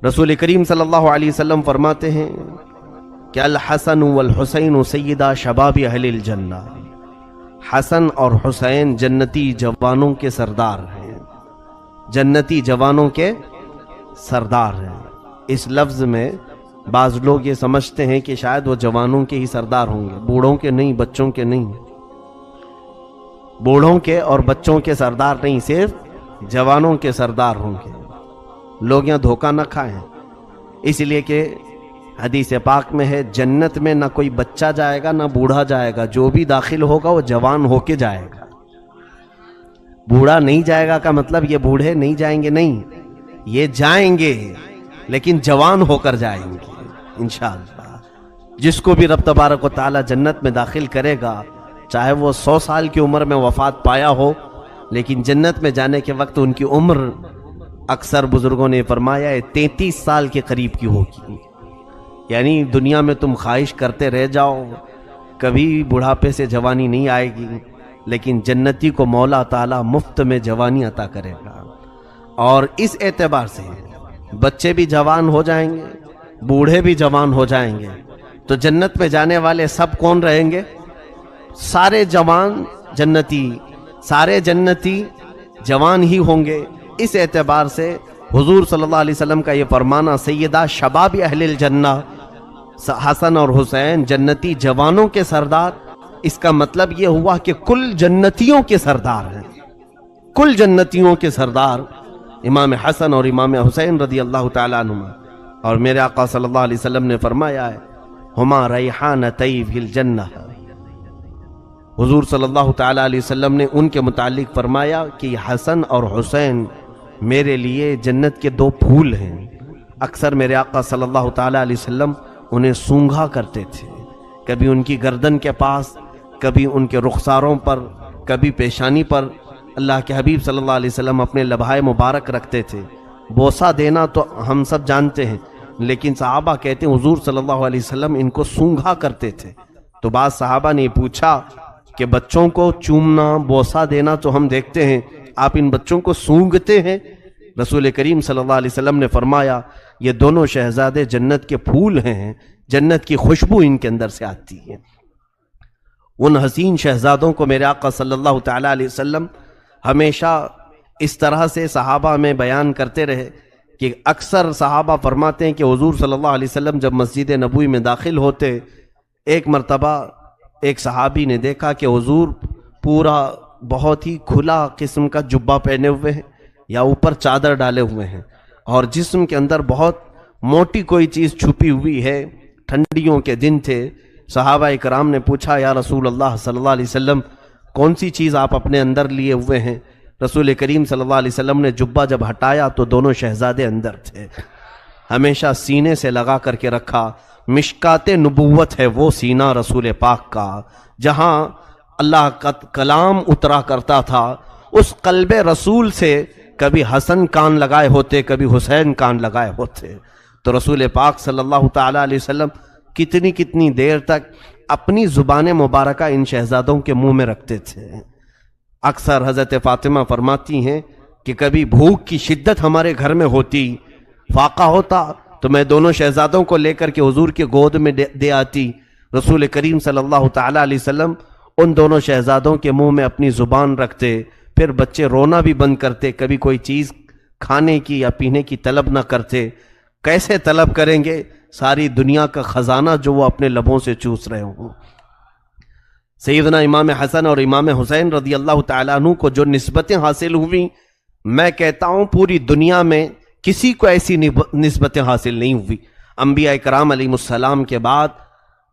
رسول کریم صلی اللہ علیہ وسلم فرماتے ہیں کہ الحسن والحسین سیدہ شباب اہل الجنہ، حسن اور حسین جنتی جوانوں کے سردار ہیں، جنتی جوانوں کے سردار ہیں۔ اس لفظ میں بعض لوگ یہ سمجھتے ہیں کہ شاید وہ جوانوں کے ہی سردار ہوں گے، بوڑھوں کے نہیں، بچوں کے نہیں، بوڑھوں کے اور بچوں کے سردار نہیں، صرف جوانوں کے سردار ہوں گے۔ لوگ یہاں دھوکہ نہ کھائیں، اس لیے کہ حدیث پاک میں ہے جنت میں نہ کوئی بچہ جائے گا نہ بوڑھا جائے گا، جو بھی داخل ہوگا وہ جوان ہو کے جائے گا۔ بوڑھا نہیں جائے گا کا مطلب یہ بوڑھے نہیں جائیں گے، نہیں، یہ جائیں گے لیکن جوان ہو کر جائیں گے انشاءاللہ۔ جس کو بھی رب تبارک و تعالی جنت میں داخل کرے گا، چاہے وہ 100 سال کی عمر میں وفات پایا ہو، لیکن جنت میں جانے کے وقت ان کی عمر اکثر بزرگوں نے فرمایا ہے 33 سال کے قریب کی ہوگی۔ یعنی دنیا میں تم خواہش کرتے رہ جاؤ، کبھی بڑھاپے سے جوانی نہیں آئے گی، لیکن جنتی کو مولا تعالی مفت میں جوانی عطا کرے گا۔ اور اس اعتبار سے بچے بھی جوان ہو جائیں گے، بوڑھے بھی جوان ہو جائیں گے، تو جنت میں جانے والے سب کون رہیں گے؟ سارے جوان جنتی، سارے جنتی جوان ہی ہوں گے۔ اس اعتبار سے حضور صلی اللہ علیہ وسلم کا یہ فرمانا سیدہ شباب اہل الجنہ، حسن اور حسین جنتی جوانوں کے سردار، اس کا مطلب یہ ہوا کہ کل جنتیوں کے سردار ہیں، کل جنتیوں کے سردار امام حسن اور امام حسین رضی اللہ تعالیٰ عنہما۔ اور میرے آقا صلی اللہ علیہ وسلم نے فرمایا ہے ہما ریحانتی فی الجنہ، حضور صلی اللہ تعالیٰ علیہ وسلم نے ان کے متعلق فرمایا کہ حسن اور حسین میرے لیے جنت کے 2 پھول ہیں۔ اکثر میرے آقا صلی اللہ تعالیٰ علیہ وسلم انہیں سونگھا کرتے تھے، کبھی ان کی گردن کے پاس، کبھی ان کے رخساروں پر، کبھی پیشانی پر۔ اللہ کے حبیب صلی اللہ علیہ وسلم اپنے لبھائے مبارک رکھتے تھے۔ بوسہ دینا تو ہم سب جانتے ہیں، لیکن صحابہ کہتے ہیں حضور صلی اللہ علیہ وسلم ان کو سونگھا کرتے تھے۔ تو بعض صحابہ نے پوچھا کہ بچوں کو چومنا، بوسہ دینا تو ہم دیکھتے ہیں، آپ ان بچوں کو سونگھتے ہیں؟ رسول کریم صلی اللہ علیہ وسلم نے فرمایا یہ دونوں شہزادے جنت کے پھول ہیں، جنت کی خوشبو ان کے اندر سے آتی ہے۔ ان حسین شہزادوں کو میرے آقا صلی اللہ تعالیٰ علیہ وسلم ہمیشہ اس طرح سے صحابہ میں بیان کرتے رہے کہ اکثر صحابہ فرماتے ہیں کہ حضور صلی اللہ علیہ وسلم جب مسجد نبوی میں داخل ہوتے، ایک مرتبہ ایک صحابی نے دیکھا کہ حضور پورا بہت ہی کھلا قسم کا جبہ پہنے ہوئے ہیں یا اوپر چادر ڈالے ہوئے ہیں، اور جسم کے اندر بہت موٹی کوئی چیز چھپی ہوئی ہے۔ ٹھنڈیوں کے دن تھے، صحابہ اکرام نے پوچھا یا رسول اللہ صلی اللہ علیہ وسلم کون سی چیز آپ اپنے اندر لیے ہوئے ہیں؟ رسول کریم صلی اللہ علیہ وسلم نے جبہ جب ہٹایا تو دونوں شہزادے اندر تھے، ہمیشہ سینے سے لگا کر کے رکھا۔ مشکات نبوت ہے وہ سینہ رسول پاک کا، جہاں اللہ کا کلام اترا کرتا تھا، اس قلب رسول سے کبھی حسن کان لگائے ہوتے، کبھی حسین کان لگائے ہوتے۔ تو رسول پاک صلی اللہ تعالیٰ علیہ وسلم کتنی دیر تک اپنی زبان مبارکہ ان شہزادوں کے منہ میں رکھتے تھے۔ اکثر حضرت فاطمہ فرماتی ہیں کہ کبھی بھوک کی شدت ہمارے گھر میں ہوتی، فاقہ ہوتا، تو میں دونوں شہزادوں کو لے کر کے حضور کے گود میں دے آتی۔ رسول کریم صلی اللہ تعالیٰ علیہ وسلم ان دونوں شہزادوں کے منہ میں اپنی زبان رکھتے، پھر بچے رونا بھی بند کرتے، کبھی کوئی چیز کھانے کی یا پینے کی طلب نہ کرتے۔ کیسے طلب کریں گے؟ ساری دنیا کا خزانہ جو وہ اپنے لبوں سے چوس رہے ہوں۔ سیدنا امام حسن اور امام حسین رضی اللہ تعالیٰ عنہ کو جو نسبتیں حاصل ہوئیں، میں کہتا ہوں پوری دنیا میں کسی کو ایسی نسبتیں حاصل نہیں ہوئی۔ انبیاء کرام علیہ السلام کے بعد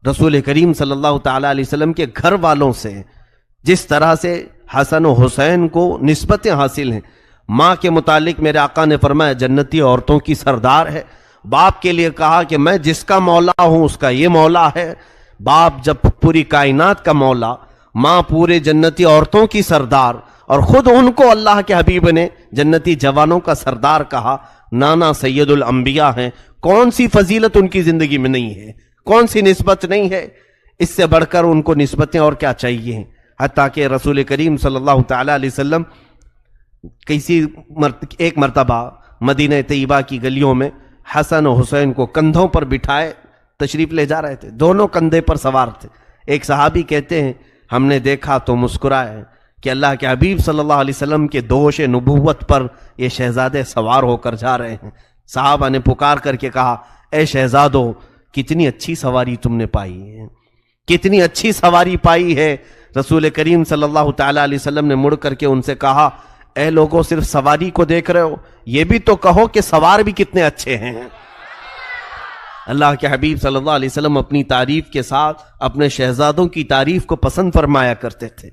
رسول کریم صلی اللہ تعالیٰ علیہ وسلم کے گھر والوں سے جس طرح سے حسن و حسین کو نسبتیں حاصل ہیں، ماں کے متعلق میرے آقا نے فرمایا جنتی عورتوں کی سردار ہے۔ باپ کے لیے کہا کہ میں جس کا مولا ہوں اس کا یہ مولا ہے۔ باپ جب پوری کائنات کا مولا، ماں پورے جنتی عورتوں کی سردار، اور خود ان کو اللہ کے حبیب نے جنتی جوانوں کا سردار کہا۔ نانا سید الانبیاء ہیں، کون سی فضیلت ان کی زندگی میں نہیں ہے، کون سی نسبت نہیں ہے؟ اس سے بڑھ کر ان کو نسبتیں اور کیا چاہیے؟ حتیٰ کہ رسول کریم صلی اللہ تعالیٰ علیہ وسلم ایک مرتبہ مدینہ طیبہ کی گلیوں میں حسن و حسین کو کندھوں پر بٹھائے تشریف لے جا رہے تھے، دونوں کندھے پر سوار تھے۔ ایک صحابی کہتے ہیں ہم نے دیکھا تو مسکرائے کہ اللہ کے حبیب صلی اللہ علیہ وسلم کے دوش نبوت پر یہ شہزادے سوار ہو کر جا رہے ہیں۔ صحابہ نے پکار کر کے کہا اے شہزادو، کتنی اچھی سواری تم نے پائی ہے، کتنی اچھی سواری پائی ہے۔ رسول کریم صلی اللہ تعالی علیہ وسلم نے مڑ کر کے ان سے کہا اے لوگوں، صرف سواری کو دیکھ رہے ہو، یہ بھی تو کہو کہ سوار بھی کتنے اچھے ہیں۔ اللہ کے حبیب صلی اللہ علیہ وسلم اپنی تعریف کے ساتھ اپنے شہزادوں کی تعریف کو پسند فرمایا کرتے تھے،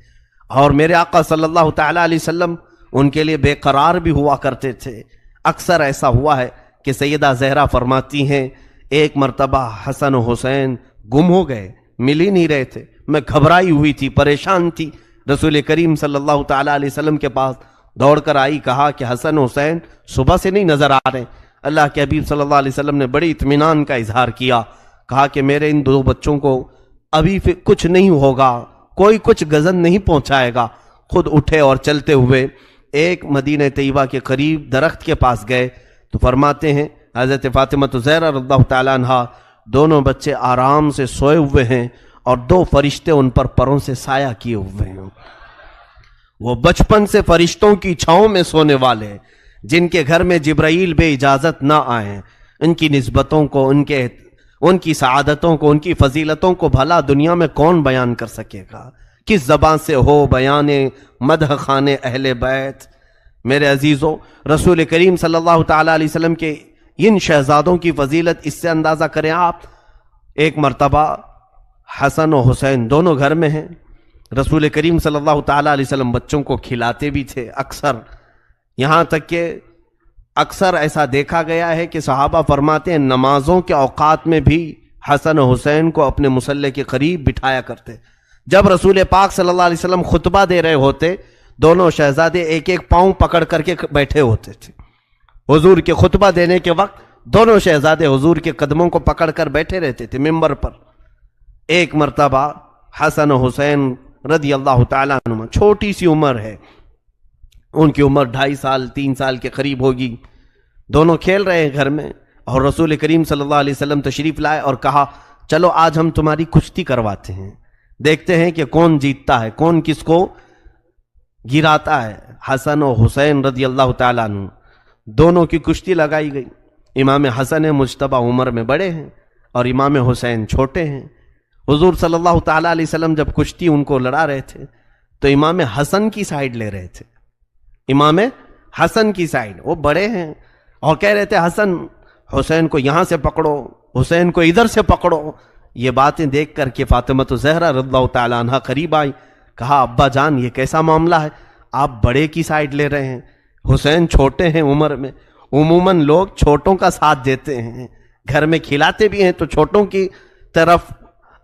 اور میرے آقا صلی اللہ تعالی علیہ وسلم ان کے لیے بے قرار بھی ہوا کرتے تھے۔ اکثر ایسا ہوا ہے کہ سیدہ زہرا فرماتی ہیں ایک مرتبہ حسن و حسین گم ہو گئے، مل ہی نہیں رہے تھے، میں گھبرائی ہوئی تھی، پریشان تھی، رسول کریم صلی اللہ تعالی علیہ وسلم کے پاس دوڑ کر آئی، کہا کہ حسن و حسین صبح سے نہیں نظر آ رہے۔ اللہ کے حبیب صلی اللہ علیہ وسلم نے بڑی اطمینان کا اظہار کیا، کہا کہ میرے ان دو بچوں کو ابھی کچھ نہیں ہوگا، کوئی کچھ گزن نہیں پہنچائے گا۔ خود اٹھے اور چلتے ہوئے ایک مدینہ طیبہ کے قریب درخت کے پاس گئے تو فرماتے ہیں حضرت فاطمہ زہرا رضی اللہ تعالیٰ عنہا، دونوں بچے آرام سے سوئے ہوئے ہیں اور دو فرشتے ان پر پروں سے سایہ کیے ہوئے ہیں۔ وہ بچپن سے فرشتوں کی چھاؤں میں سونے والے، جن کے گھر میں جبرائیل بے اجازت نہ آئیں، ان کی نسبتوں کو، ان کی سعادتوں کو، ان کی فضیلتوں کو بھلا دنیا میں کون بیان کر سکے گا؟ کس زبان سے ہو بیان مدح خانے اہل بیت؟ میرے عزیزوں، رسول کریم صلی اللہ تعالی علیہ وسلم کے ان شہزادوں کی فضیلت اس سے اندازہ کریں آپ۔ ایک مرتبہ حسن و حسین دونوں گھر میں ہیں، رسول کریم صلی اللہ تعالی علیہ وسلم بچوں کو کھلاتے بھی تھے اکثر، یہاں تک کہ اکثر ایسا دیکھا گیا ہے کہ صحابہ فرماتے ہیں نمازوں کے اوقات میں بھی حسن و حسین کو اپنے مصلی کے قریب بٹھایا کرتے۔ جب رسول پاک صلی اللہ علیہ وسلم خطبہ دے رہے ہوتے، دونوں شہزادے ایک ایک پاؤں پکڑ کر کے بیٹھے ہوتے تھے۔ حضور کے خطبہ دینے کے وقت دونوں شہزادے حضور کے قدموں کو پکڑ کر بیٹھے رہتے تھے ممبر پر۔ ایک مرتبہ حسن و حسین رضی اللہ تعالیٰ عنہ، چھوٹی سی عمر ہے، ان کی عمر 2.5 سال 3 سال کے قریب ہوگی، دونوں کھیل رہے ہیں گھر میں، اور رسول کریم صلی اللہ علیہ وسلم تشریف لائے اور کہا چلو آج ہم تمہاری کشتی کرواتے ہیں، دیکھتے ہیں کہ کون جیتتا ہے، کون کس کو گراتا ہے۔ حسن و حسین رضی اللہ تعالیٰ عنہ دونوں کی کشتی لگائی گئی۔ امام حسن مجتبی عمر میں بڑے ہیں اور امام حسین چھوٹے ہیں۔ حضور صلی اللہ تعالیٰ علیہ وسلم جب کشتی ان کو لڑا رہے تھے تو امام حسن کی سائیڈ لے رہے تھے، امام حسن کی سائیڈ، وہ بڑے ہیں اور کہہ رہے تھے حسن حسین کو یہاں سے پکڑو، حسین کو ادھر سے پکڑو۔ یہ باتیں دیکھ کر کے فاطمہ زہرا رضی اللہ تعالیٰ عنہا قریب آئی، کہا ابا جان یہ کیسا معاملہ ہے، آپ بڑے کی سائیڈ لے رہے ہیں، حسین چھوٹے ہیں عمر میں، عموماً لوگ چھوٹوں کا ساتھ دیتے ہیں، گھر میں کھلاتے بھی ہیں تو چھوٹوں کی طرف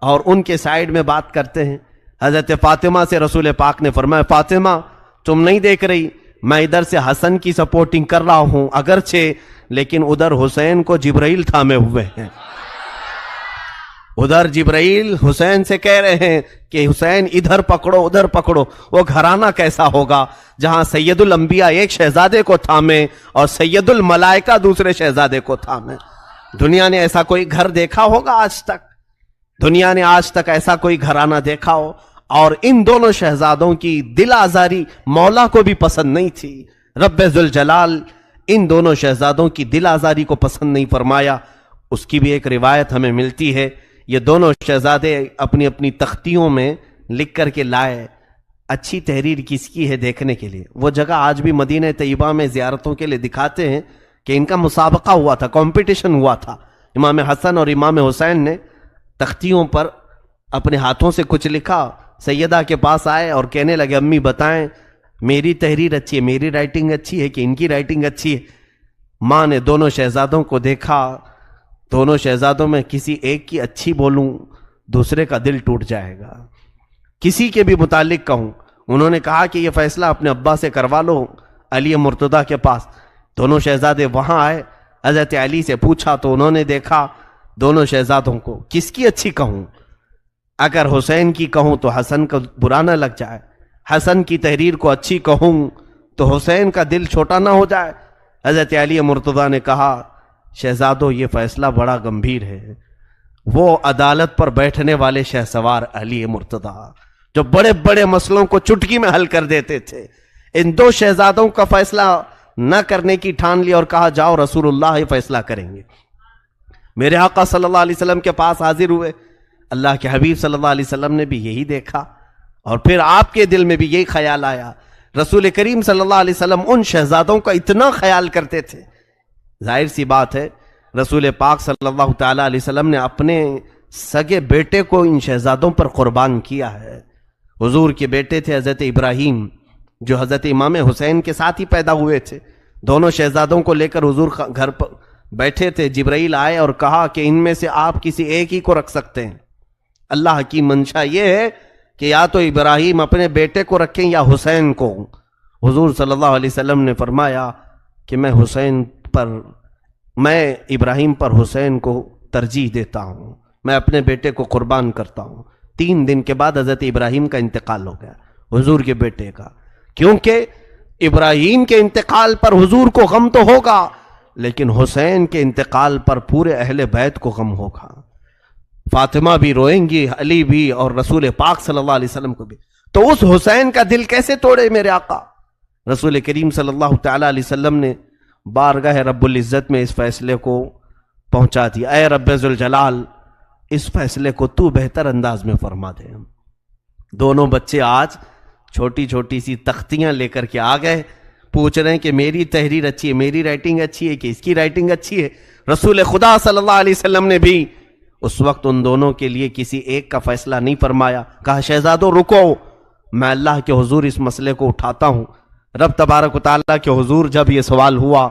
اور ان کے سائیڈ میں بات کرتے ہیں۔ حضرت فاطمہ سے رسول پاک نے فرمایا فاطمہ تم نہیں دیکھ رہی، میں ادھر سے حسن کی سپورٹنگ کر رہا ہوں اگرچہ، لیکن ادھر حسین کو جبرائیل تھامے ہوئے ہیں، ادھر جبرائیل حسین سے کہہ رہے ہیں کہ حسین ادھر پکڑو ادھر پکڑو۔ وہ گھرانہ کیسا ہوگا جہاں سید الانبیاء ایک شہزادے کو تھامے اور سید الملائکہ دوسرے شہزادے کو تھامے؟ دنیا نے ایسا کوئی گھر دیکھا ہوگا آج تک؟ دنیا نے آج تک ایسا کوئی گھرانہ دیکھا ہو؟ اور ان دونوں شہزادوں کی دل آزاری مولا کو بھی پسند نہیں تھی، رب ذوالجلال ان دونوں شہزادوں کی دل آزاری کو پسند نہیں فرمایا۔ اس کی بھی ایک روایت ہمیں ملتی ہے، یہ دونوں شہزادے اپنی اپنی تختیوں میں لکھ کر کے لائے، اچھی تحریر کس کی ہے دیکھنے کے لیے۔ وہ جگہ آج بھی مدینہ طیبہ میں زیارتوں کے لیے دکھاتے ہیں کہ ان کا مسابقہ ہوا تھا، کمپٹیشن ہوا تھا، امام حسن اور امام حسین نے تختیوں پر اپنے ہاتھوں سے کچھ لکھا، سیدہ کے پاس آئے اور کہنے لگے امی بتائیں میری تحریر اچھی ہے، میری رائٹنگ اچھی ہے کہ ان کی رائٹنگ اچھی ہے؟ ماں نے دونوں شہزادوں کو دیکھا، دونوں شہزادوں میں کسی ایک کی اچھی بولوں دوسرے کا دل ٹوٹ جائے گا، کسی کے بھی متعلق کہوں۔ انہوں نے کہا کہ یہ فیصلہ اپنے ابا سے کروا لو، علی مرتضیٰ کے پاس۔ دونوں شہزادے وہاں آئے، حضرت علی سے پوچھا تو انہوں نے دیکھا دونوں شہزادوں کو، کس کی اچھی کہوں؟ اگر حسین کی کہوں تو حسن کا برا نہ لگ جائے، حسن کی تحریر کو اچھی کہوں تو حسین کا دل چھوٹا نہ ہو جائے۔ حضرت علی مرتضیٰ نے کہا شہزادوں یہ فیصلہ بڑا گمبھیر ہے۔ وہ عدالت پر بیٹھنے والے شہسوار علی مرتضیٰ جو بڑے بڑے مسئلوں کو چٹکی میں حل کر دیتے تھے، ان دو شہزادوں کا فیصلہ نہ کرنے کی ٹھان لی اور کہا جاؤ رسول اللہ ہی فیصلہ کریں گے۔ میرے آقا صلی اللہ علیہ وسلم کے پاس حاضر ہوئے، اللہ کے حبیب صلی اللہ علیہ وسلم نے بھی یہی دیکھا اور پھر آپ کے دل میں بھی یہی خیال آیا۔ رسول کریم صلی اللہ علیہ وسلم ان شہزادوں کا اتنا خیال کرتے تھے، ظاہر سی بات ہے رسول پاک صلی اللہ تعالی علیہ وسلم نے اپنے سگے بیٹے کو ان شہزادوں پر قربان کیا ہے۔ حضور کے بیٹے تھے حضرت ابراہیم جو حضرت امام حسین کے ساتھ ہی پیدا ہوئے تھے۔ دونوں شہزادوں کو لے کر حضور گھر پر بیٹھے تھے، جبرائیل آئے اور کہا کہ ان میں سے آپ کسی ایک ہی کو رکھ سکتے ہیں۔ اللہ کی منشا یہ ہے کہ یا تو ابراہیم اپنے بیٹے کو رکھیں یا حسین کو۔ حضور صلی اللہ علیہ وسلم نے فرمایا کہ میں ابراہیم پر حسین کو ترجیح دیتا ہوں، میں اپنے بیٹے کو قربان کرتا ہوں۔ 3 دن کے بعد حضرت ابراہیم کا انتقال ہو گیا، حضور کے بیٹے کا، کیونکہ ابراہیم کے انتقال پر حضور کو غم تو ہوگا لیکن حسین کے انتقال پر پورے اہل بیت کو غم ہوگا۔ فاطمہ بھی روئیں گی، علی بھی، اور رسول پاک صلی اللہ علیہ وسلم کو بھی۔ تو اس حسین کا دل کیسے توڑے میرے آقا؟ رسول کریم صلی اللہ تعالی علیہ وسلم نے بارگاہ رب العزت میں اس فیصلے کو پہنچا دیا۔ اے رب ذوالجلال، اس فیصلے کو تو بہتر انداز میں فرما دے۔ دونوں بچے آج چھوٹی چھوٹی سی تختیاں لے کر کے آ گئے، پوچھ رہے ہیں کہ میری تحریر اچھی ہے، میری رائٹنگ اچھی ہے کہ اس کی رائٹنگ اچھی ہے؟ رسول خدا صلی اللہ علیہ وسلم نے بھی اس وقت ان دونوں کے لیے کسی ایک کا فیصلہ نہیں فرمایا، کہا شہزادوں رکو، میں اللہ کے حضور اس مسئلے کو اٹھاتا ہوں۔ رب تبارک و تعالیٰ کے حضور جب یہ سوال ہوا،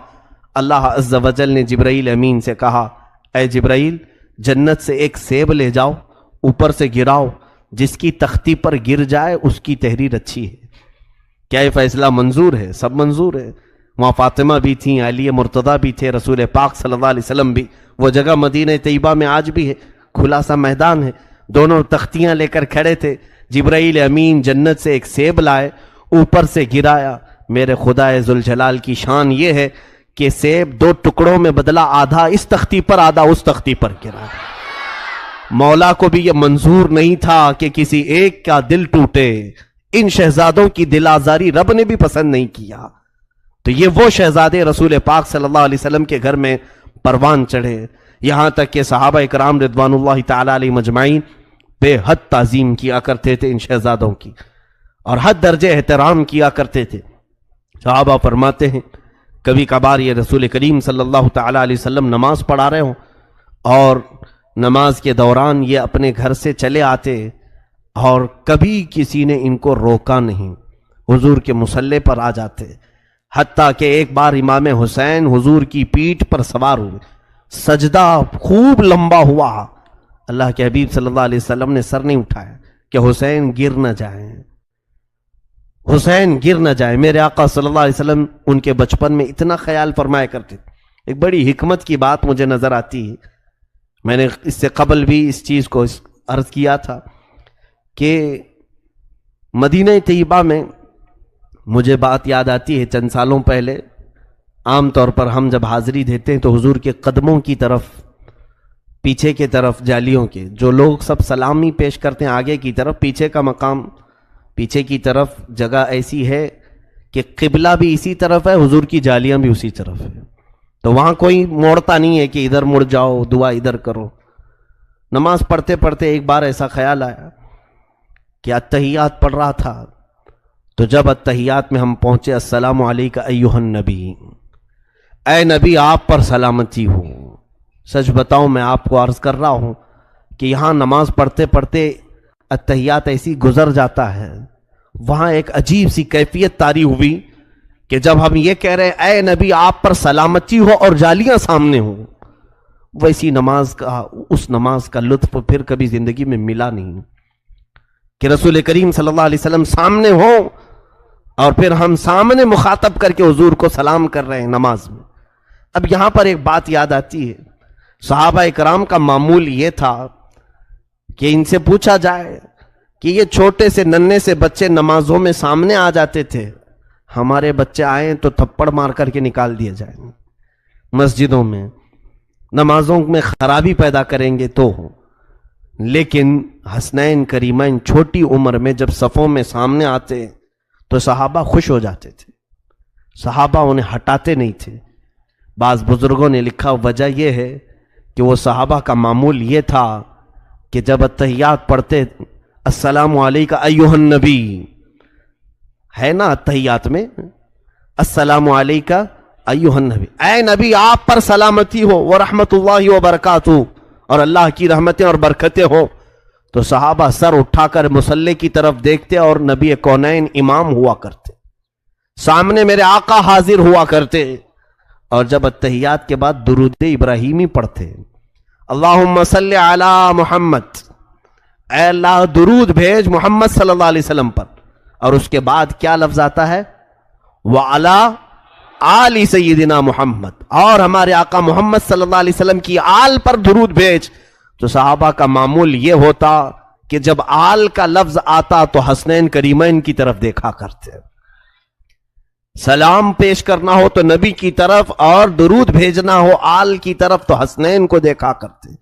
اللہ عز و جل نے جبرائیل امین سے کہا اے جبرائیل، جنت سے ایک سیب لے جاؤ، اوپر سے گراؤ، جس کی تختی پر گر جائے اس کی تحریر اچھی ہے۔ کیا یہ فیصلہ منظور ہے؟ سب منظور ہے۔ وہاں فاطمہ بھی تھیں، علی مرتضیٰ بھی تھے، رسول پاک صلی اللہ علیہ وسلم بھی۔ وہ جگہ مدینہ طیبہ میں آج بھی ہے، کھلا سا میدان ہے، دونوں تختیاں لے کر کھڑے تھے۔ جبرائیل امین جنت سے ایک سیب لائے، اوپر سے گرایا۔ میرے خدا ذوالجلال کی شان یہ ہے کہ سیب 2 ٹکڑوں میں بدلا، آدھا اس تختی پر آدھا اس تختی پر گرا۔ مولا کو بھی یہ منظور نہیں تھا کہ کسی ایک کا دل ٹوٹے، ان شہزادوں کی دل آزاری رب نے بھی پسند نہیں کیا۔ تو یہ وہ شہزادے رسول پاک صلی اللہ علیہ وسلم کے گھر میں پروان چڑھے، یہاں تک کہ صحابہ اکرام رضوان اللہ تعالی علیہ مجمعین بے حد تعظیم کیا کرتے تھے ان شہزادوں کی، اور حد درجے احترام کیا کرتے تھے۔ صحابہ فرماتے ہیں کبھی کبھار یہ رسول کریم صلی اللہ تعالی علیہ وسلم نماز پڑھا رہے ہوں اور نماز کے دوران یہ اپنے گھر سے چلے آتے اور کبھی کسی نے ان کو روکا نہیں، حضور کے مصلی پر آ جاتے، حتیٰ کہ ایک بار امام حسین حضور کی پیٹھ پر سوار ہوئے، سجدہ خوب لمبا ہوا، اللہ کے حبیب صلی اللہ علیہ وسلم نے سر نہیں اٹھایا کہ حسین گر نہ جائیں، حسین گر نہ جائے۔ میرے آقا صلی اللہ علیہ وسلم ان کے بچپن میں اتنا خیال فرمایا کرتے تھے۔ ایک بڑی حکمت کی بات مجھے نظر آتی ہے، میں نے اس سے قبل بھی اس چیز کو عرض کیا تھا کہ مدینہ طیبہ میں مجھے بات یاد آتی ہے، چند سالوں پہلے عام طور پر ہم جب حاضری دیتے ہیں تو حضور کے قدموں کی طرف، پیچھے کی طرف جالیوں کے جو لوگ سب سلامی پیش کرتے ہیں آگے کی طرف، پیچھے کا مقام، پیچھے کی طرف جگہ ایسی ہے کہ قبلہ بھی اسی طرف ہے، حضور کی جالیاں بھی اسی طرف ہے، تو وہاں کوئی موڑتا نہیں ہے کہ ادھر مڑ جاؤ، دعا ادھر کرو۔ نماز پڑھتے پڑھتے ایک بار ایسا خیال آیا کہ اتحیات پڑھ رہا تھا، تو جب اتحیات میں ہم پہنچے، السلام علیکہ ایھا النبی، اے نبی آپ پر سلامتی ہو۔ سچ بتاؤں میں آپ کو عرض کر رہا ہوں کہ یہاں نماز پڑھتے پڑھتے اتحیات ایسی گزر جاتا ہے، وہاں ایک عجیب سی کیفیت طاری ہوئی کہ جب ہم یہ کہہ رہے ہیں اے نبی آپ پر سلامتی ہو اور جالیاں سامنے ہو، ویسی نماز کا، اس نماز کا لطف پھر کبھی زندگی میں ملا نہیں کہ رسول کریم صلی اللہ علیہ وسلم سامنے ہو اور پھر ہم سامنے مخاطب کر کے حضور کو سلام کر رہے ہیں نماز میں۔ اب یہاں پر ایک بات یاد آتی ہے، صحابہ اکرام کا معمول یہ تھا کہ ان سے پوچھا جائے کہ یہ چھوٹے سے ننھے سے بچے نمازوں میں سامنے آ جاتے تھے، ہمارے بچے آئیں تو تھپڑ مار کر کے نکال دیے جائیں مسجدوں میں، نمازوں میں خرابی پیدا کریں گے تو ہو، لیکن حسنین کریمین چھوٹی عمر میں جب صفوں میں سامنے آتے تو صحابہ خوش ہو جاتے تھے، صحابہ انہیں ہٹاتے نہیں تھے۔ بعض بزرگوں نے لکھا وجہ یہ ہے کہ وہ صحابہ کا معمول یہ تھا کہ جب اتحیات پڑھتے السلام علیکہ ایھا النبی، ہے نا اتحیات میں السلام علیکہ ایھا النبی، اے نبی آپ پر سلامتی ہو ورحمت اللہ وبرکاتہ، اور اللہ کی رحمتیں اور برکتیں ہو، تو صحابہ سر اٹھا کر مصلی کی طرف دیکھتے اور نبی کونین امام ہوا کرتے، سامنے میرے آقا حاضر ہوا کرتے، اور جب اتحیات کے بعد درود ابراہیمی پڑھتے اللہم صلی علی محمد، اے اللہ درود بھیج محمد صلی اللہ علیہ وسلم پر، اور اس کے بعد کیا لفظ آتا ہے وَعَلَىٰ آلِ سیدنا محمد، اور ہمارے آقا محمد صلی اللہ علیہ وسلم کی آل پر درود بھیج، تو صحابہ کا معمول یہ ہوتا کہ جب آل کا لفظ آتا تو حسنین کریمین کی طرف دیکھا کرتے، سلام پیش کرنا ہو تو نبی کی طرف اور درود بھیجنا ہو آل کی طرف تو حسنین کو دیکھا کرتے۔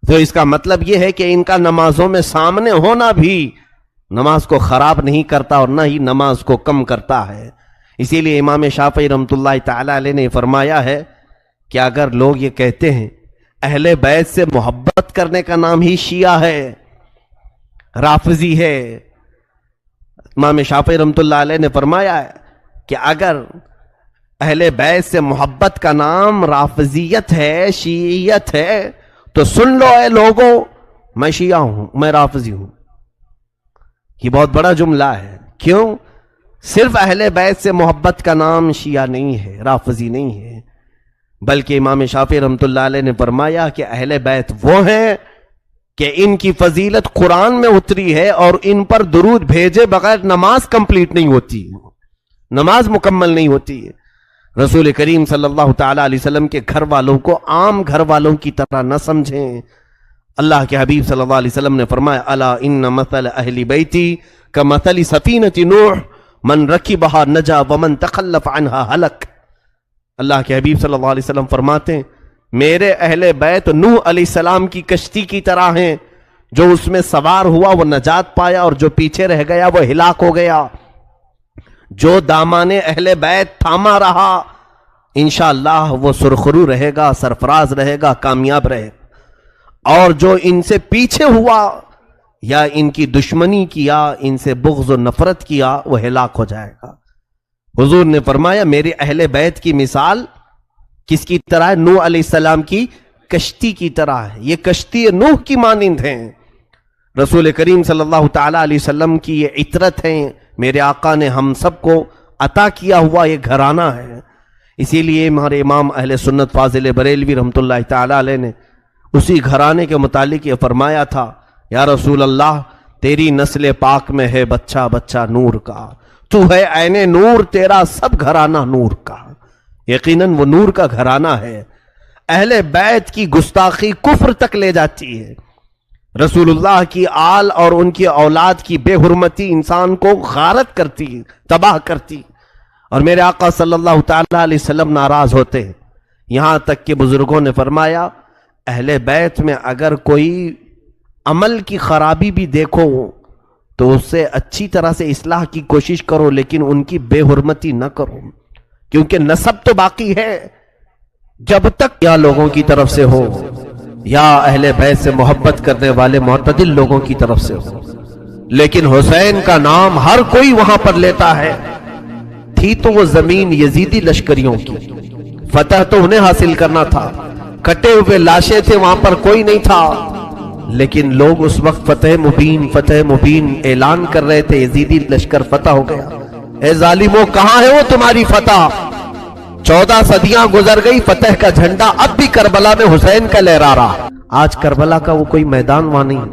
تو اس کا مطلب یہ ہے کہ ان کا نمازوں میں سامنے ہونا بھی نماز کو خراب نہیں کرتا اور نہ ہی نماز کو کم کرتا ہے۔ اسی لیے امام شافعی رحمۃ اللہ تعالی علیہ نے فرمایا ہے کہ اگر لوگ یہ کہتے ہیں اہل بیت سے محبت کرنے کا نام ہی شیعہ ہے، رافضی ہے، امام شافعی رحمۃ اللہ علیہ نے فرمایا ہے کہ اگر اہل بیت سے محبت کا نام رافضیت ہے، شیعیت ہے، تو سن لو اے لوگوں، میں شیعہ ہوں، میں رافضی ہوں۔ یہ بہت بڑا جملہ ہے۔ کیوں؟ صرف اہل بیت سے محبت کا نام شیعہ نہیں ہے، رافضی نہیں ہے، بلکہ امام شافعی رحمۃ اللہ علیہ نے فرمایا کہ اہل بیت وہ ہیں کہ ان کی فضیلت قرآن میں اتری ہے اور ان پر درود بھیجے بغیر نماز کمپلیٹ نہیں ہوتی، نماز مکمل نہیں ہوتی ہے۔ رسول کریم صلی اللہ تعالی علیہ وسلم کے گھر والوں کو عام گھر والوں کی طرح نہ سمجھیں۔ اللہ کے حبیب صلی اللہ علیہ وسلم نے فرمایا الا ان مثل اہل بیتی کمثل سفینۃ نوح من رکبها نجا ومن تخلف عنها ہلک۔ اللہ کے حبیب صلی اللہ علیہ وسلم فرماتے ہیں میرے اہل بیت نوح علیہ السلام کی کشتی کی طرح ہیں، جو اس میں سوار ہوا وہ نجات پایا اور جو پیچھے رہ گیا وہ ہلاک ہو گیا۔ جو دامان اہل بیت تھاما رہا انشاءاللہ وہ سرخرو رہے گا، سرفراز رہے گا، کامیاب رہے گا، اور جو ان سے پیچھے ہوا یا ان کی دشمنی کیا، ان سے بغض و نفرت کیا، وہ ہلاک ہو جائے گا۔ حضور نے فرمایا میرے اہل بیت کی مثال کس کی طرح ہے؟ نوح علیہ السلام کی کشتی کی طرح ہے، یہ کشتی نوح کی مانند ہیں۔ رسول کریم صلی اللہ تعالی علیہ وسلم کی یہ عطرت ہیں، میرے آقا نے ہم سب کو عطا کیا ہوا یہ گھرانہ ہے۔ اسی لیے ہمارے امام اہل سنت فاضل بریلوی رحمۃ اللہ تعالی علیہ نے اسی گھرانے کے متعلق یہ فرمایا تھا یا رسول اللہ تیری نسل پاک میں ہے بچہ بچہ نور کا، تو ہے عین نور، تیرا سب گھرانہ نور کا۔ یقیناً وہ نور کا گھرانہ ہے۔ اہل بیت کی گستاخی کفر تک لے جاتی ہے۔ رسول اللہ کی آل اور ان کی اولاد کی بے حرمتی انسان کو غارت کرتی، تباہ کرتی، اور میرے آقا صلی اللہ تعالی علیہ وسلم ناراض ہوتے ہیں۔ یہاں تک کہ بزرگوں نے فرمایا اہل بیت میں اگر کوئی عمل کی خرابی بھی دیکھو تو اس سے اچھی طرح سے اصلاح کی کوشش کرو، لیکن ان کی بے حرمتی نہ کرو، کیونکہ نسب تو باقی ہے۔ جب تک یا لوگوں کی طرف سے ہو یا اہل بیت سے محبت کرنے والے معتدل لوگوں کی طرف سے ہو، لیکن حسین کا نام ہر کوئی وہاں پر لیتا ہے۔ تھی تو وہ زمین یزیدی لشکریوں کی، فتح تو انہیں حاصل کرنا تھا، کٹے ہوئے لاشیں تھے وہاں پر کوئی نہیں تھا، لیکن لوگ اس وقت فتح مبین اعلان کر رہے تھے، یزیدی لشکر فتح ہو گیا۔ اے ظالموں کہاں ہے وہ تمہاری فتح؟ 14 صدیاں گزر گئی، فتح کا جھنڈا اب بھی کربلا میں حسین کا لہرا رہا۔ آج کربلا کا وہ کوئی میدان وہاں نہیں،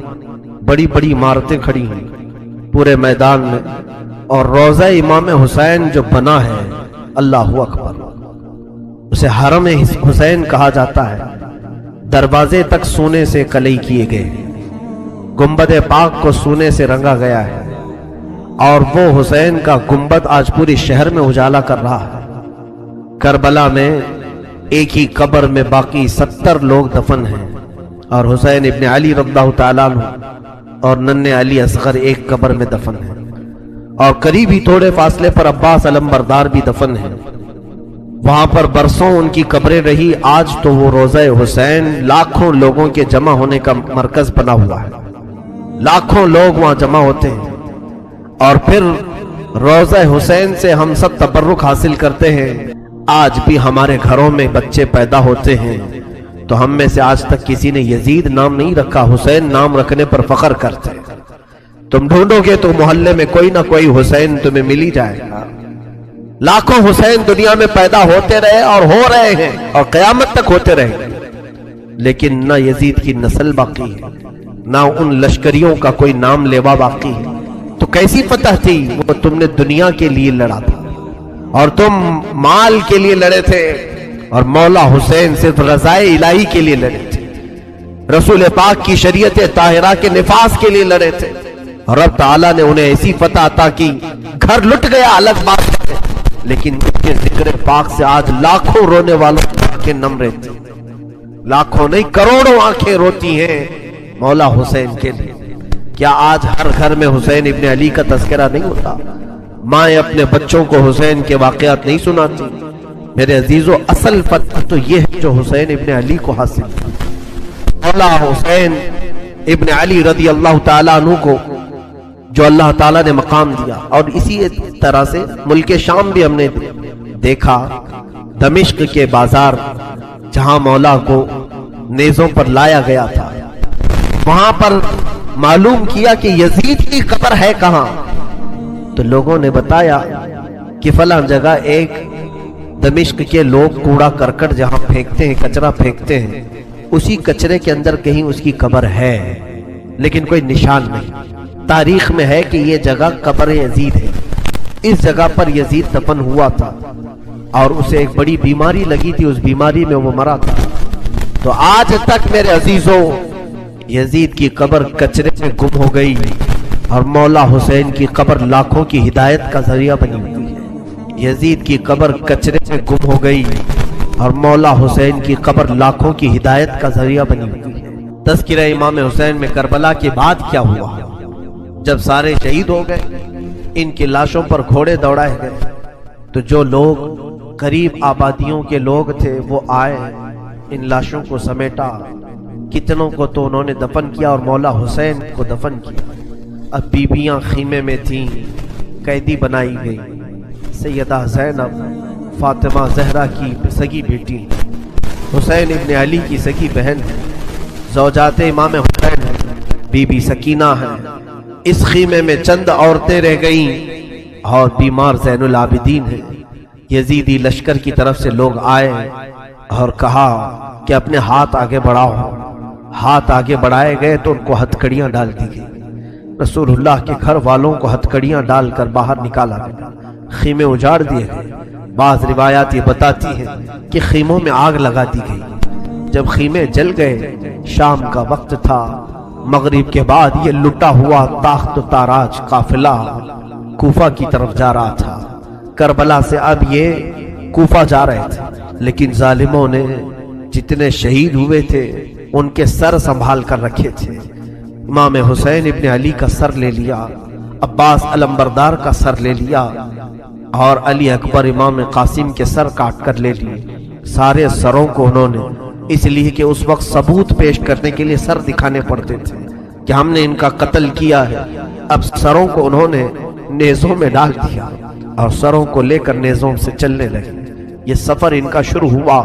بڑی بڑی عمارتیں کھڑی ہیں پورے میدان میں، اور روضہ امام حسین جو بنا ہے، اللہ اکبر، اسے حرم حسین کہا جاتا ہے۔ دروازے تک سونے سے کلئی کیے گئے، گنبد پاک کو سونے سے رنگا گیا ہے، اور وہ حسین کا گنبد آج پوری شہر میں اجالا کر رہا ہے۔ کربلا میں ایک ہی قبر میں باقی 70 لوگ دفن ہیں، اور حسین ابن علی رضی اللہ تعالیٰ عنہ اور ننھے علی اصغر ایک قبر میں دفن ہیں، اور قریب ہی تھوڑے فاصلے پر عباس علمبردار بھی دفن ہیں۔ وہاں پر برسوں ان کی قبریں رہی، آج تو وہ روضہ حسین لاکھوں لوگوں کے جمع ہونے کا مرکز بنا ہوا ہے، لاکھوں لوگ وہاں جمع ہوتے ہیں، اور پھر روضہ حسین سے ہم سب تبرک حاصل کرتے ہیں۔ آج بھی ہمارے گھروں میں بچے پیدا ہوتے ہیں تو ہم میں سے آج تک کسی نے یزید نام نہیں رکھا، حسین نام رکھنے پر فخر کرتے ہیں۔ تم ڈھونڈو گے تو محلے میں کوئی نہ کوئی حسین تمہیں مل ہی جائے گا۔ لاکھوں حسین دنیا میں پیدا ہوتے رہے اور ہو رہے ہیں اور قیامت تک ہوتے رہیں گے، لیکن نہ یزید کی نسل باقی ہے، نہ ان لشکریوں کا کوئی نام لیوا باقی ہے۔ تو کیسی فتح تھی؟ وہ تم نے دنیا کے لیے لڑا تھا اور تم مال کے لیے لڑے تھے، اور مولا حسین صرف رضائے الہی کے لیے لڑے تھے، رسول پاک کی شریعت طاہرہ کے نفاذ کے لیے لڑے تھے، اور رب تعالیٰ نے انہیں ایسی فتح عطا کی، گھر لٹ گیا الگ بات ہے، لیکن ان کے ذکر پاک سے آج لاکھوں رونے والوں کی آنکھیں نم رہتی ہیں، لاکھوں نہیں کروڑوں آنکھیں روتی ہیں مولا حسین کے لیے۔ کیا آج ہر گھر میں حسین ابن علی کا تذکرہ نہیں ہوتا؟ مائیں اپنے بچوں کو حسین کے واقعات نہیں سناتی؟ میرے عزیزو، اصل فتح تو یہ ہے جو حسین ابن علی کو حاصل تھی۔ مولا حسین ابن علی رضی اللہ تعالیٰ عنہ کو جو اللہ تعالیٰ نے مقام دیا، اور اسی طرح سے ملک شام بھی ہم نے دیکھا، دمشق کے بازار جہاں مولا کو نیزوں پر لایا گیا تھا، وہاں پر معلوم کیا کہ یزید کی قبر ہے کہاں، تو لوگوں نے بتایا کہ فلاں جگہ ایک دمشق کے لوگ کوڑا کرکٹ جہاں پھینکتے ہیں، کچرا پھینکتے ہیں، اسی کچرے کے اندر کہیں اس کی قبر ہے، لیکن کوئی نشان نہیں۔ تاریخ میں ہے کہ یہ جگہ قبر یزید ہے، اس جگہ پر یزید دفن ہوا تھا، اور اسے ایک بڑی بیماری لگی تھی، اس بیماری میں وہ مرا تھا۔ تو آج تک میرے عزیزوں یزید کی قبر کچرے میں گم ہو گئی، اور مولا حسین کی قبر لاکھوں کی ہدایت کا ذریعہ بنی ہوئی ہے۔ یزید کی قبر کچرے میں گم ہو گئی، اور مولا حسین کی قبر لاکھوں کی ہدایت کا ذریعہ بنی ہوئی ہے۔ تذکرہ امام حسین میں کربلا کے بعد کیا ہوا؟ جب سارے شہید ہو گئے، ان کی لاشوں پر گھوڑے دوڑائے گئے، تو جو لوگ قریب آبادیوں کے لوگ تھے وہ آئے، ان لاشوں کو سمیٹا، کتنوں کو تو انہوں نے دفن کیا اور مولا حسین کو دفن کیا۔ اب بیبیاں خیمے میں تھیں، قیدی بنائی گئی، سیدہ زینب فاطمہ زہرا کی سگی بیٹی، حسین ابن علی کی سگی بہن ہے، زوجات امام حسین ہے، بی بی سکینہ ہے۔ اس خیمے میں چند عورتیں رہ گئیں اور بیمار زین العابدین ہے۔ یزیدی لشکر کی طرف سے لوگ آئے اور کہا کہ اپنے ہاتھ آگے بڑھاؤ۔ ہاتھ آگے بڑھائے گئے تو ان کو ہتھکڑیاں ڈال دی گئی۔ رسول اللہ کے گھر والوں کو ہتھکڑیاں ڈال کر باہر نکالا گیا، خیمے اجاڑ دیے گئے۔ بعض روایات یہ بتاتی ہیں کہ خیموں میں آگ لگا دی گئی۔ جب خیمے جل گئے، شام کا وقت تھا، مغرب کے بعد یہ لٹا ہوا تاخت و تاراج قافلہ کوفہ کی طرف جا رہا تھا۔ کربلا سے اب یہ کوفہ جا رہے تھے، لیکن ظالموں نے جتنے شہید ہوئے تھے ان کے سر سنبھال کر رکھے تھے۔ امام حسین ابن علی کا سر لے لیا، عباس علمبردار کا سر لے لیا، اور علی اکبر امام قاسم کے سر کاٹ کر لے لیے۔ سارے سروں کو انہوں نے، اس لیے کہ اس وقت ثبوت پیش کرنے کے لیے سر دکھانے پڑتے تھے کہ ہم نے ان کا قتل کیا ہے، اب سروں کو انہوں نے نیزوں میں ڈال دیا اور سروں کو لے کر نیزوں سے چلنے لگے۔ یہ سفر ان کا شروع ہوا،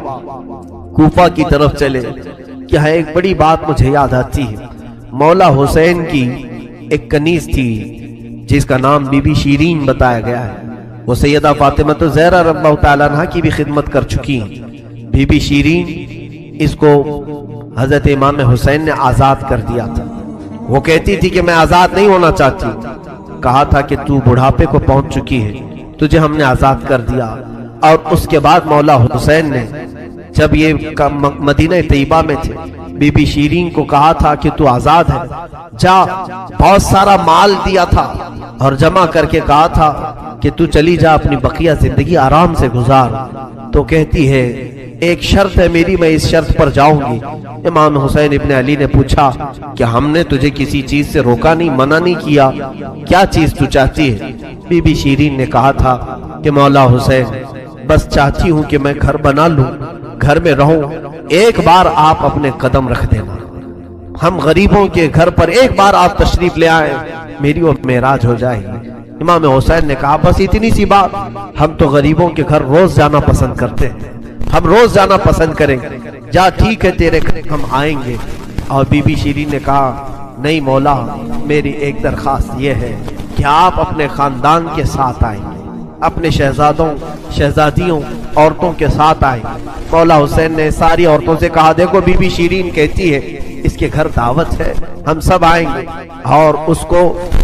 کوفہ کی طرف چلے۔ کیا ہے، ایک بڑی بات مجھے یاد آتی ہے، مولا حسین کی ایک کنیز تھی جس کا نام بی بی شیرین بتایا گیا ہے۔ وہ سیدہ فاطمہ زہرا رضی اللہ تعالیٰ عنہ کی بھی خدمت کر چکی ہیں۔ بی بی شیرین، اس کو حضرت امام حسین نے آزاد کر دیا تھا۔ وہ کہتی تھی کہ میں آزاد نہیں ہونا چاہتی، کہا تھا کہ تو بڑھاپے کو پہنچ چکی ہے، تجھے ہم نے آزاد کر دیا۔ اور اس کے بعد مولا حسین نے جب یہ مدینہ طیبہ میں تھے، بی بی شیرین کو کہا تھا کہ تو آزاد ہے، جا، بہت سارا مال دیا تھا اور جمع کر کے کہا تھا کہ تو چلی جا، اپنی بقیہ زندگی آرام سے گزار۔ تو کہتی ہے ایک شرط ہے میری، میں اس شرط پر جاؤں گی۔ امام حسین ابن علی نے پوچھا کہ ہم نے تجھے کسی چیز سے روکا نہیں، منع نہیں کیا، کیا چیز تو چاہتی ہے؟ بی بی شیرین نے کہا تھا کہ مولا حسین بس چاہتی ہوں کہ میں گھر بنا لوں، گھر میں رہوں، ایک بار آپ اپنے قدم رکھ دینا، ہم غریبوں کے گھر پر ایک بار آپ تشریف لے آئیں، میری وہ معراج ہو جائے گی۔ امام حسین نے کہا بس اتنی سی بات، ہم تو غریبوں کے گھر روز جانا پسند کرتے ہیں، ہم روز جانا پسند کریں، جا ٹھیک ہے تیرے گھر ہم آئیں گے۔ اور بی بی شیرین نے کہا نہیں مولا، میری ایک درخواست یہ ہے کہ آپ اپنے خاندان کے ساتھ آئیں، اپنے شہزادوں شہزادیوں عورتوں کے ساتھ آئیں۔ مولا حسین نے ساری عورتوں سے کہا دیکھو بی بی شیرین کہتی ہے اس کے گھر دعوت ہے، ہم سب آئیں گے۔ اور اس کو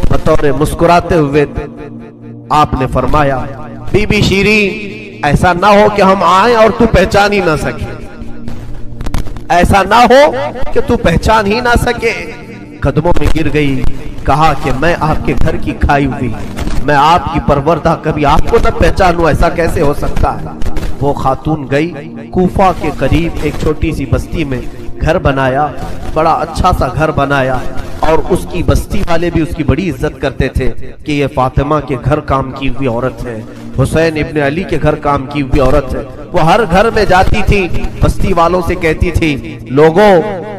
بطور مسکراتے ہوئے آپ نے فرمایا بی بی شیرین ایسا نہ ہو کہ ہم آئیں اور تو پہچان ہی نہ سکے، ایسا نہ ہو کہ تو پہچان ہی نہ سکے۔ قدموں میں گر گئی، کہا کہ میں آپ کے گھر کی کھائی ہوئی، میں آپ کی پروردہ، کبھی آپ کو نہ پہچانوں، ایسا کیسے ہو سکتا ہے؟ وہ خاتون گئی، کوفہ کے قریب ایک چھوٹی سی بستی میں گھر بنایا، بڑا اچھا سا گھر بنایا، اور اس کی بستی والے بھی اس کی بڑی عزت کرتے تھے کہ یہ فاطمہ کے گھر کام کی ہوئی عورت ہے، حسین ابن علی کے گھر کام کی ہوئی عورت ہے۔ وہ ہر گھر میں جاتی تھی، بستی والوں سے کہتی تھی لوگوں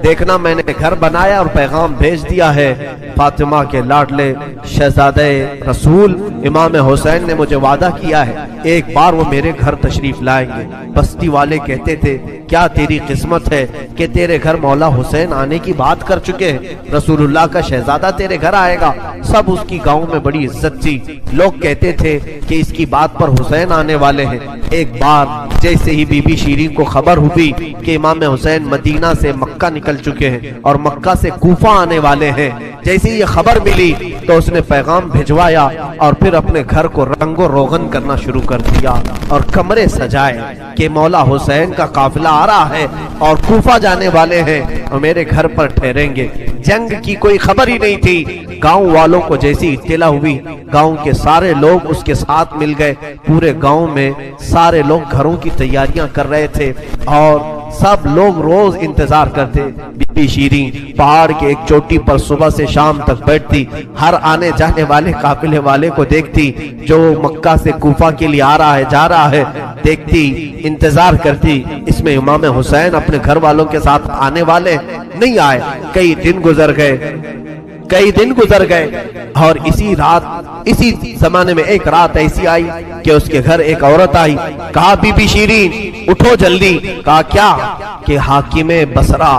دیکھنا میں نے گھر بنایا اور پیغام بھیج دیا ہے، فاطمہ کے لاڈلے شہزادے رسول امام حسین نے مجھے وعدہ کیا ہے ایک بار وہ میرے گھر تشریف لائیں گے۔ بستی والے کہتے تھے کیا تیری قسمت ہے کہ تیرے گھر مولا حسین آنے کی بات کر چکے ہیں، رسول اللہ کا شہزادہ تیرے گھر آئے گا۔ سب اس کی گاؤں میں بڑی عزت تھی، لوگ کہتے تھے کہ اس کی بات پر حسین آنے والے ہیں۔ ایک بار جیسے ہی بی بی شیرین کو خبر ہوئی کہ امام حسین مدینہ سے مکہ نکل چکے ہیں اور مکہ سے کوفہ آنے والے ہیں، جیسے ہی یہ خبر ملی تو اس نے پیغام بھجوایا اور پھر اپنے گھر کو رنگ و روغن کرنا شروع کر دیا اور کمرے سجائے کہ مولا حسین کا قافلہ آ رہا ہے اور کوفہ جانے والے ہیں اور میرے گھر پر ٹھہریں گے۔ جنگ کی کوئی خبر ہی نہیں تھی، گاؤں والوں کو جیسی اطلاع ہوئی گاؤں کے سارے لوگ اس کے ساتھ مل گئے، پورے گاؤں میں سارے لوگ گھروں کی تیاریاں کر رہے تھے اور سب لوگ روز انتظار کرتے۔ بی بی شیرین پہاڑ کے ایک چوٹی پر صبح سے شام تک بیٹھتی، ہر آنے جانے والے قافلے والے کو دیکھتی جو مکہ سے کوفہ کے لیے آ رہا ہے جا رہا ہے، دیکھتی انتظار کرتی اس میں امام حسین اپنے گھر والوں کے ساتھ آنے والے نہیں آئے۔ کئی دن گزر گئے اور اسی زمانے میں ایک رات ایسی آئی کہ اس کے گھر ایک عورت آئی، کہا بی بی شیرین اٹھو جلدی۔ کہا کیا؟ کہ حاکم بصرہ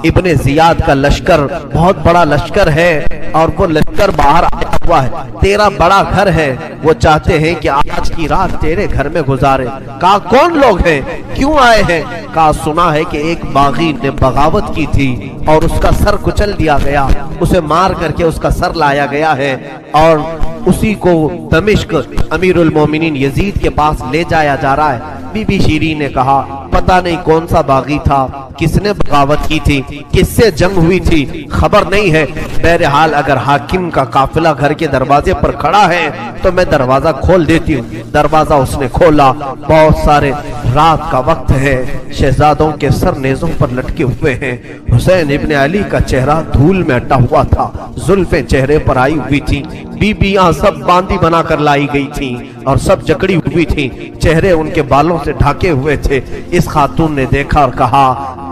ابن زیاد کا لشکر، بہت بڑا لشکر ہے اور وہ لشکر باہر آیا ہوا ہے، تیرا بڑا گھر ہے، وہ چاہتے ہیں کہ آج کی رات تیرے گھر میں گزارے۔ کہا کون لوگ ہیں، کیوں آئے ہیں؟ کہا سنا ہے کہ ایک باغی نے بغاوت کی تھی اور اس کا سر کچل دیا گیا، اسے مار کر کے اس کا سر لایا گیا ہے اور اسی کو دمشق امیر المومنین یزید کے پاس لے جایا جا رہا ہے۔ بی بی شیرین نے کہا پتہ نہیں کون سا باغی تھا، کس نے بغاوت کی تھی، کس سے جنگ ہوئی تھی، خبر نہیں ہے، بہرحال اگر حاکم کا قافلہ گھر کے دروازے پر کھڑا ہے تو میں دروازہ کھول دیتی ہوں۔ دروازہ اس نے کھولا، بہت سارے رات کا وقت ہے، شہزادوں کے سر نیزوں پر لٹکے ہوئے ہیں، حسین ابن علی کا چہرہ دھول میں اٹا ہوا تھا، زلفیں چہرے پر آئی ہوئی تھیں، بیبیاں سب باندی بنا کر لائی گئی تھیں اور سب جکڑی ہوئی تھیں، چہرے ان کے بالوں سے ڈھاکے ہوئے تھے۔ اس خاتون نے دیکھا اور کہا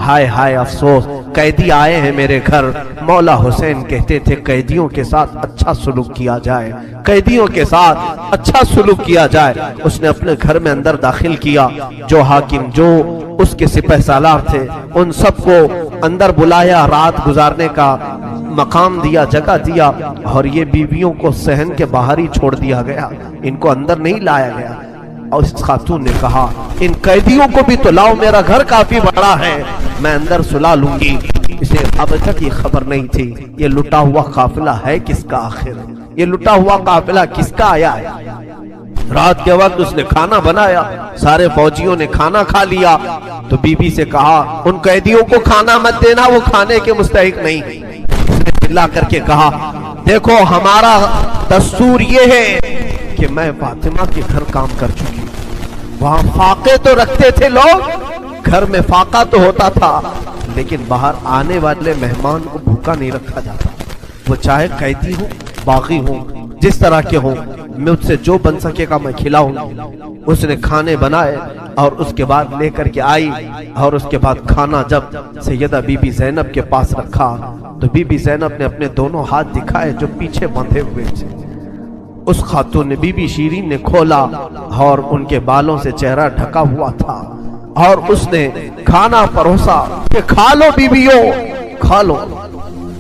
ہائے ہائے افسوس، قیدی آئے ہیں میرے گھر۔ مولا حسین کہتے تھے قیدیوں کے ساتھ اچھا سلوک کیا جائے، قیدیوں کے ساتھ اچھا سلوک کیا جائے۔ اس نے اپنے گھر میں اندر داخل کیا، جو حاکم جو اس کے سپہ سالار تھے ان سب کو اندر بلایا، رات گزارنے کا مقام دیا، جگہ دیا، اور یہ بیویوں کو صحن کے باہر ہی چھوڑ دیا گیا، ان کو اندر نہیں لایا گیا۔ اور اس خاتون نے کہا ان قیدیوں کو بھی تو لاؤ، میرا گھر کافی بڑا ہے، میں اندر سلا لوں گی۔ اسے اب تک یہ خبر نہیں تھی یہ لٹا ہوا قافلہ ہے کس کا، آخر یہ لٹا ہوا قافلہ کس کا آیا ہے۔ رات کے وقت اس نے کھانا بنایا، سارے فوجیوں نے کھانا کھا لیا تو بی بی سے کہا ان قیدیوں کو کھانا مت دینا، وہ کھانے کے مستحق نہیں۔ اس نے چلا کر کے کہا دیکھو ہمارا دستور یہ ہے کہ میں فاطمہ کے گھر کام کر چکی، وہاں فاقے تو رکھتے تھے لوگ گھر میں فاقہ تو ہوتا تھا لیکن باہر آنے والے مہمان کو بھوکا نہیں رکھا جاتا. وہ چاہے قیدی ہوں باغی ہوں جس طرح کے ہوں مجھ سے جو بن سکے گا میں کھلاؤں. اس نے کھانے بنائے اور اس کے بعد لے کر کے آئی اور اس کے بعد کھانا جب سیدہ بی بی زینب کے پاس رکھا تو بی بی زینب نے اپنے دونوں ہاتھ دکھائے جو پیچھے بندھے ہوئے تھے. اس خاتون نے بی بی شیرین نے کھولا اور ان کے بالوں سے چہرہ ڈھکا ہوا تھا اور اس نے کھانا پروسا کہ کھا لو بیویوں کھا لو.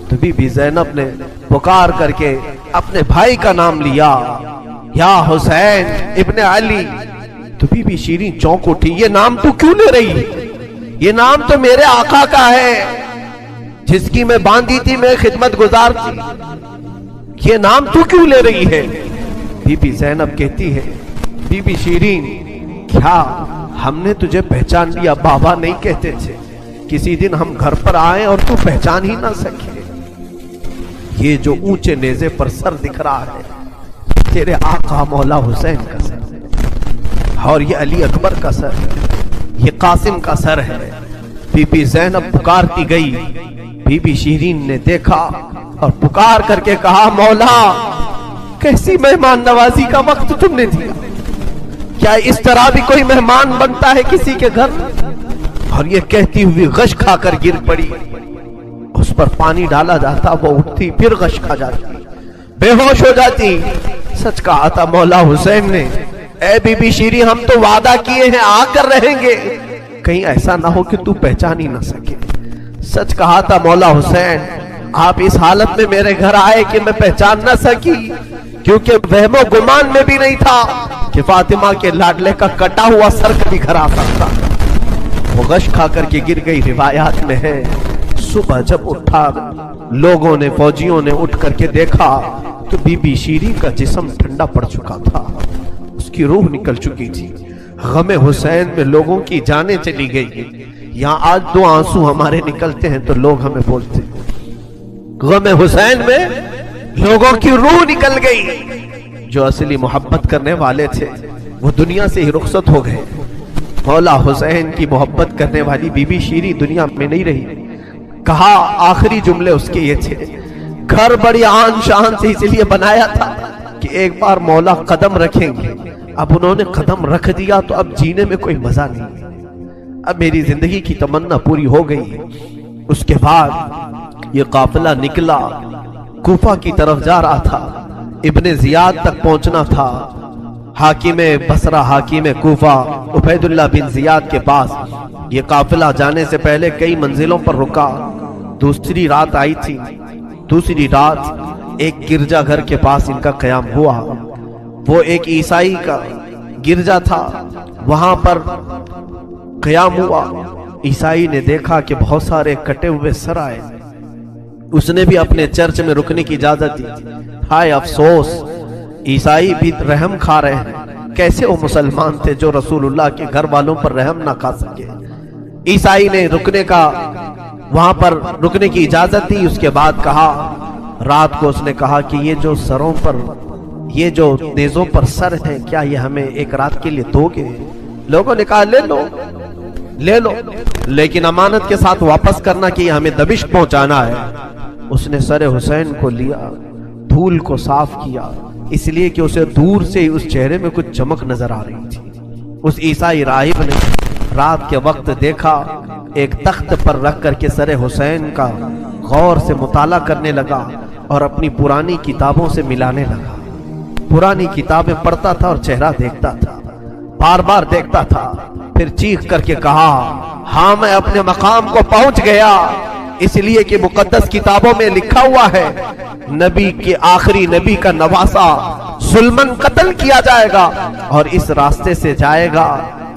تو بی بی زینب نے پکار کر کے اپنے بھائی کا نام لیا یا حسین ابن علی. تو بی بی شیرین چونک اٹھی یہ نام تو کیوں لے رہی؟ یہ نام تو میرے آقا کا ہے جس کی میں باندھی تھی میں خدمت گزار تھی. یہ نام تو کیوں لے رہی ہے؟ بی بی زینب کہتی ہے بی بی شیرین کیا ہم نے تجھے پہچان لیا؟ بابا نہیں کہتے تھے کسی دن ہم گھر پر آئے اور تو پہچان ہی نہ سکے. یہ جو اونچے نیزے پر سر دکھ رہا ہے تیرے آقا مولا حسین کا سر اور یہ علی اکبر کا سر یہ قاسم کا سر ہے. بی بی زینب پکارتی گئی. بی بی شیرین نے دیکھا اور پکار کر کے کہا مولا کیسی مہمان نوازی کا وقت تم نے دیا؟ کیا اس طرح بھی کوئی مہمان بنتا ہے کسی کے گھر؟ اور یہ کہتی ہوئی غش کھا کر گر پڑی. اس پر پانی ڈالا جاتا وہ اٹھتی پھر غش کھا جاتی بے ہوش ہو جاتی. سچ کہا تھا مولا حسین نے اے بی بی شیرین ہم تو وعدہ کیے ہیں آ کر رہیں گے کہیں ایسا نہ ہو کہ تو پہچان ہی نہ سکے. سچ کہا تھا مولا حسین آپ اس حالت میں میرے گھر آئے کہ میں پہچان نہ سکی کیونکہ وہم و گمان میں بھی نہیں تھا کہ فاطمہ کے لاڈلے کا کٹا ہوا سر کبھی گھر آ سکتا. وہ غش کھا کر کے گر گئی. روایات میں ہے صبح جب اٹھا لوگوں نے فوجیوں نے اٹھ کر کے دیکھا تو بی بی شیرین کا جسم ٹھنڈا پڑ چکا تھا اس کی روح نکل چکی تھی. غم حسین میں لوگوں کی جانیں چلی گئی. یہاں آج دو آنسو ہمارے نکلتے ہیں تو لوگ ہمیں بولتے ہیں غم حسین میں لوگوں کی روح نکل گئی. جو اصلی محبت کرنے والے تھے وہ دنیا سے ہی رخصت ہو گئے. مولا حسین کی محبت کرنے والی بی بی شیرین دنیا میں نہیں رہی. کہا آخری جملے اس کے یہ تھے گھر بڑی آن شان سے اس لیے بنایا تھا کہ ایک بار مولا قدم رکھیں گے. اب انہوں نے قدم رکھ دیا تو اب جینے میں کوئی مزہ نہیں. اب میری زندگی کی تمنا پوری ہو گئی. اس کے بعد یہ قافلہ نکلا کوفہ کی طرف جا رہا تھا. ابن زیاد تک پہنچنا تھا. حاکم بصرہ حاکم کوفہ عبید اللہ بن زیاد کے پاس یہ قافلہ جانے سے پہلے کئی منزلوں پر رکا. دوسری رات آئی تھی. دوسری رات ایک گرجا گھر کے پاس ان کا قیام ہوا. وہ ایک عیسائی کا گرجا تھا. وہاں پر قیام ہوا. عیسائی نے دیکھا کہ بہت سارے کٹے ہوئے سر آئے. اس نے بھی اپنے چرچ میں رکنے کی اجازت دی. ہائے افسوس عیسائی بھی رحم کھا رہے ہیں. کیسے وہ مسلمان تھے جو رسول اللہ کے گھر والوں پر رحم نہ کھا سکے. عیسائی نے رکنے کا وہاں پر رکنے کی اجازت دی. اس کے بعد کہا رات کو اس نے کہا کہ یہ جو سروں پر یہ جو نیزوں پر سر ہے کیا یہ ہمیں ایک رات کے لیے دو گے؟ لوگوں نے کہا لے لو لے لو لیکن امانت کے ساتھ واپس کرنا کہ یہ ہمیں دمشق پہنچانا ہے. اس نے سر حسین کو لیا دھول کو صاف کیا اس لیے کہ اسے دور سے اس چہرے میں کچھ چمک نظر آ رہی تھی. اس عیسائی راہب نے رات کے وقت دیکھا ایک تخت پر رکھ کر کے سر حسین کا غور سے مطالعہ کرنے لگا اور اپنی پرانی کتابوں سے ملانے لگا. پرانی کتابیں پڑھتا تھا اور چہرہ دیکھتا تھا بار بار دیکھتا تھا. پھر چیخ کر کے کہا ہاں میں اپنے مقام کو پہنچ گیا اس لیے کہ مقدس کتابوں میں لکھا ہوا ہے نبی کے آخری نبی کا نواسا ظلمن قتل کیا جائے گا اور اس راستے سے جائے گا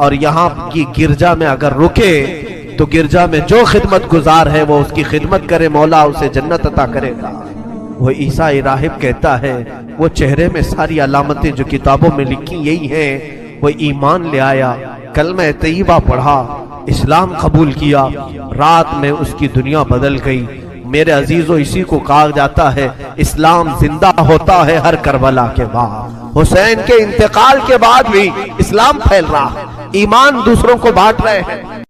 اور یہاں کی گرجا میں اگر رکے تو گرجا میں جو خدمت گزار ہے وہ اس کی خدمت کرے مولا اسے جنت عطا کرے گا. وہ عیسائی راہب کہتا ہے وہ چہرے میں ساری علامتیں جو کتابوں میں لکھی یہی ہیں. وہ ایمان لے آیا کلمہ طیبہ پڑھا اسلام قبول کیا. رات میں اس کی دنیا بدل گئی. میرے عزیزو اسی کو کہا جاتا ہے اسلام زندہ ہوتا ہے ہر کربلا کے بعد. حسین کے انتقال کے بعد بھی اسلام پھیل رہا ہے. ایمان دوسروں کو بانٹ رہے ہیں.